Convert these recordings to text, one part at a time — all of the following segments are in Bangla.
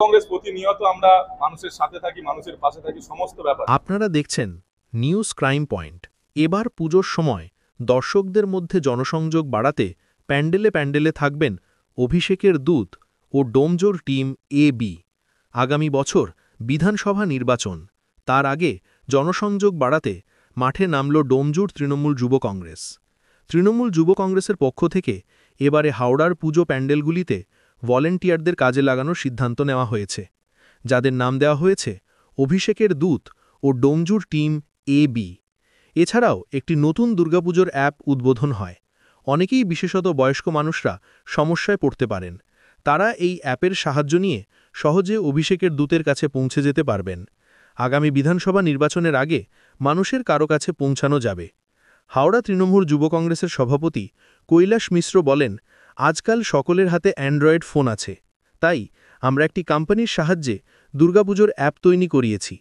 কংগ্রেস প্রতিনিয়ত আমরা মানুষের সাথে থাকি, মানুষের পাশে থাকি সমস্ত ব্যাপার। আপনারা দেখছেন নিউজ ক্রাইম পয়েন্ট। এবার পুজোর সময় দর্শকদের মধ্যে জনসংযোগ বাড়াতে প্যান্ডেলে প্যান্ডেলে থাকবেন অভিষেকের দূত ও ডোমজোর টিম AB। আগামী বছর বিধানসভা নির্বাচন, তার আগে জনসংযোগ বাড়াতে মাঠে নামল ডোমজুর তৃণমূল যুব কংগ্রেস। তৃণমূল যুব কংগ্রেসের পক্ষ থেকে এবারে হাওড়ার পুজো প্যান্ডেলগুলিতে ভলেন্টিয়ারদের কাজে লাগানোর সিদ্ধান্ত নেওয়া হয়েছে, যাদের নাম দেওয়া হয়েছে অভিষেকের দূত ও ডোমজুর টিম AB। এছাড়াও একটি নতুন দুর্গাপুজোর অ্যাপ উদ্বোধন হয়। অনেকেই, বিশেষত বয়স্ক মানুষরা, সমস্যায় পড়তে পারেন। তারা এই অ্যাপের সাহায্য নিয়ে সহজে অভিষেকের দূতের কাছে পৌঁছে যেতে পারবেন। আগামী বিধানসভা নির্বাচনের আগে মানুষের কারো কাছে পৌঁছানো যাবে। হাওড়া তৃণমূল যুব কংগ্রেসের সভাপতি কৈলাস মিশ্র বলেন, আজকাল সকলের হাতে অ্যান্ড্রয়েড ফোন আছে, তাই আমরা একটি কোম্পানির সাহায্যে দুর্গাপুজোর অ্যাপ তৈরি করিয়েছি।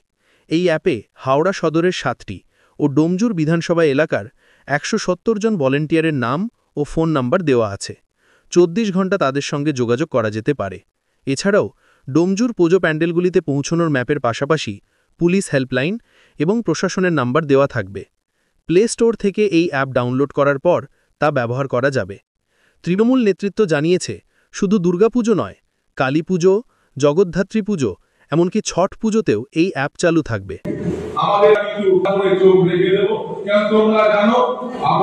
এই অ্যাপে হাওড়া সদরের 7টি ও ডোমজুর বিধানসভা এলাকার 170 জন ভলেন্টিয়ারের নাম ও ফোন নাম্বার দেওয়া আছে। 24 ঘন্টা তাদের সঙ্গে যোগাযোগ করা যেতে পারে। এছাড়াও ডোমজুর পুজো প্যান্ডেলগুলিতে পৌঁছানোর ম্যাপের পাশাপাশি পুলিশ হেল্পলাইন এবং প্রশাসনের নাম্বার দেওয়া থাকবে। প্লে স্টোর থেকে এই অ্যাপ ডাউনলোড করার পর তা ব্যবহার করা যাবে। তৃণমূল নেতৃত্ব জানিয়েছে, শুধু দুর্গাপুজো নয়, কালী পুজো, জগদ্ধাত্রী পুজো, এমনকি ছট পুজোতেও এই অ্যাপ চালু থাকবে। আমাদের কিন্তু উপরে চোখ রেখে দেব, কারণ তোমরা জানো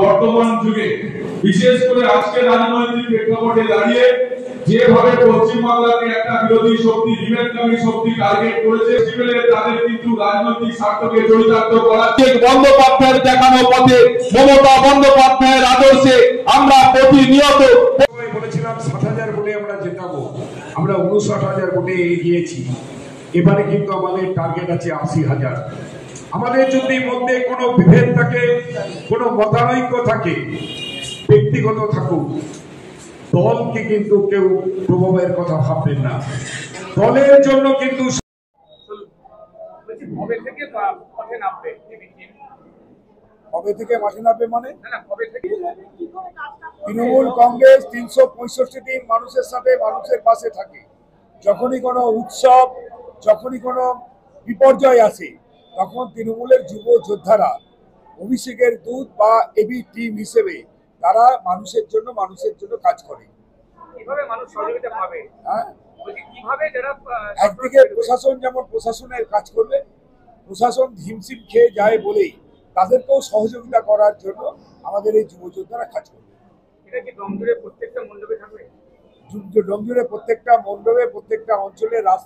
বর্তমান যুগে, বিশেষ করে আজকে রাজনৈতিক প্রেক্ষাপটে দাঁড়িয়ে যেভাবে পশ্চিমবাংলাকে একটা বিরোধী শক্তি, বিভেদকামী শক্তি টার্গেট করেছে, তাদের কিন্তু রাজনৈতিক স্বার্থকে চরিতার্থ করা। বন্দ্যোপাধ্যায়ের দেখানো পথে, মমতা বন্দ্যোপাধ্যায়ের আদর্শে আমরা প্রতিনিয়ত বলেছিলাম 7,000 ভোটে আমরা জেতাবো, আমরা 59,000 ভোটে এগিয়েছি। এবারে কিন্তু আমাদের টার্গেট আছে 80,000। আমাদের যদি মধ্যে কোনো বিভেদ থাকে, কোনো মতানৈক্য থাকে, ব্যক্তিগত থাকুক, দলকে কিন্তু কেউ প্রভাবের কথা ভাববেন না। দলের জন্য কিন্তু কবে থেকে মাঠে নামবে মানে তৃণমূল কংগ্রেস 365 দিন মানুষের সাথে, মানুষের পাশে থাকে। যখনই কোনো উৎসব, যখনই কোনো বিপর্যয় আসে, তখন তৃণমূলের যুব যোদ্ধারা অভিষেকের দূত বা AB টিম হিসেবে তারা মানুষের জন্য কাজ করে। কিভাবে মানুষ সহযোগিতা পাবে? হ্যাঁ, কিভাবে যারা একদিকে প্রশাসন যেমন প্রশাসনের কাজ করবে, প্রশাসন হিমশিম খেয়ে যায় বলেই তাদেরকেও সহযোগিতা করার জন্য আমাদের এই যুব যোদ্ধারা কাজ করবে। এটা কি ডোমজুড়ে প্রত্যেকটা মণ্ডপে থাকবে? ডোমজুড়ে প্রত্যেকটা মণ্ডপে, প্রত্যেকটা অঞ্চলে রাস্তা